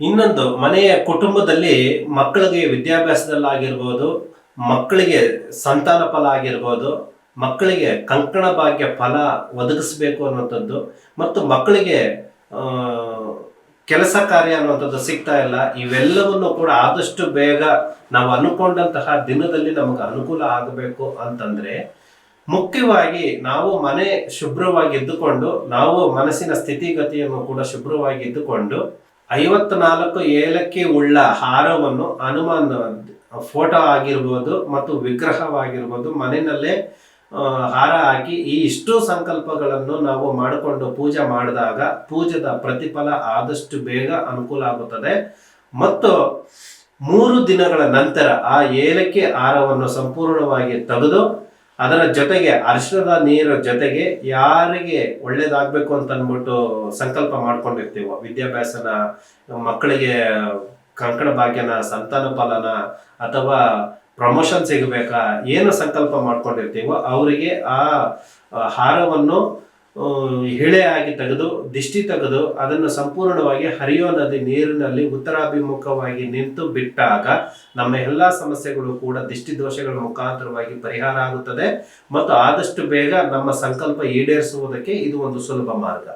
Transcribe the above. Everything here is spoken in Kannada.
ಇನ್ನೊಂದು ಮನೆಯ ಕುಟುಂಬದಲ್ಲಿ ಮಕ್ಕಳಿಗೆ ವಿದ್ಯಾಭ್ಯಾಸದಲ್ಲಾಗಿರ್ಬೋದು, ಮಕ್ಕಳಿಗೆ ಸಂತಾನ ಫಲ ಆಗಿರ್ಬೋದು, ಮಕ್ಕಳಿಗೆ ಕಂಕಣ ಭಾಗ್ಯ ಫಲ ಒದಗಿಸ್ಬೇಕು ಅನ್ನುವಂಥದ್ದು ಮತ್ತು ಮಕ್ಕಳಿಗೆ ಆ, ಕೆಲಸ ಕಾರ್ಯ ಅನ್ನುವಂಥದ್ದು ಸಿಗ್ತಾ ಇಲ್ಲ. ಇವೆಲ್ಲವನ್ನು ಕೂಡ ಆದಷ್ಟು ಬೇಗ ನಾವು ಅನ್ಕೊಂಡಂತಹ ದಿನದಲ್ಲಿ ನಮಗೆ ಅನುಕೂಲ ಆಗಬೇಕು ಅಂತಂದ್ರೆ ಮುಖ್ಯವಾಗಿ ನಾವು ಮನೆ ಶುಭ್ರವಾಗಿ ಇದ್ದುಕೊಂಡು, ನಾವು ಮನಸ್ಸಿನ ಸ್ಥಿತಿಗತಿಯನ್ನು ಕೂಡ ಶುಭ್ರವಾಗಿ ಇದ್ದುಕೊಂಡು 54 ಏಲಕ್ಕಿ ಉಳ್ಳ ಹಾರವನ್ನು ಹನುಮಾನ್ ಫೋಟೋ ಆಗಿರ್ಬೋದು ಮತ್ತು ವಿಗ್ರಹವಾಗಿರ್ಬೋದು ಮನೆಯಲ್ಲೇ ಹಾರ ಹಾಕಿ ಈ ಇಷ್ಟು ಸಂಕಲ್ಪಗಳನ್ನು ನಾವು ಮಾಡಿಕೊಂಡು ಪೂಜೆ ಮಾಡಿದಾಗ ಪೂಜೆದ ಪ್ರತಿಫಲ ಆದಷ್ಟು ಬೇಗ ಅನುಕೂಲ ಆಗುತ್ತದೆ. ಮತ್ತು 3 ದಿನಗಳ ನಂತರ ಆ ಏಲಕ್ಕಿ ಹಾರವನ್ನು ಸಂಪೂರ್ಣವಾಗಿ ತೆಗೆದು ಅದರ ಜೊತೆಗೆ ಅರಿಶಿಣದ ನೀರ ಜೊತೆಗೆ ಯಾರಿಗೆ ಒಳ್ಳೇದಾಗಬೇಕು ಅಂತ ಅಂದ್ಬಿಟ್ಟು ಸಂಕಲ್ಪ ಮಾಡ್ಕೊಂಡಿರ್ತೀವೋ, ವಿದ್ಯಾಭ್ಯಾಸನ, ಮಕ್ಕಳಿಗೆ ಕಂಕಣ ಭಾಗ್ಯನ, ಸಂತಾನ ಫಲನ ಅಥವಾ ಪ್ರಮೋಷನ್ ಸಿಗಬೇಕಾ, ಏನು ಸಂಕಲ್ಪ ಮಾಡ್ಕೊಂಡಿರ್ತೀವೋ ಅವರಿಗೆ ಆ ಹಾರವನ್ನು ಎಳೆಯಾಗಿ ತೆಗೆದು ದಿಷ್ಟಿ ತೆಗೆದು ಅದನ್ನು ಸಂಪೂರ್ಣವಾಗಿ ಹರಿಯೋ ನದಿ ನೀರಿನಲ್ಲಿ ಉತ್ತರಾಭಿಮುಖವಾಗಿ ನಿಂತು ಬಿಟ್ಟಾಗ ನಮ್ಮ ಎಲ್ಲ ಸಮಸ್ಯೆಗಳು ಕೂಡ ದಿಷ್ಟಿ ದೋಷಗಳ ಮುಖಾಂತರವಾಗಿ ಪರಿಹಾರ ಆಗುತ್ತದೆ ಮತ್ತು ಆದಷ್ಟು ಬೇಗ ನಮ್ಮ ಸಂಕಲ್ಪ ಈಡೇರಿಸುವುದಕ್ಕೆ ಇದು ಒಂದು ಸುಲಭ ಮಾರ್ಗ.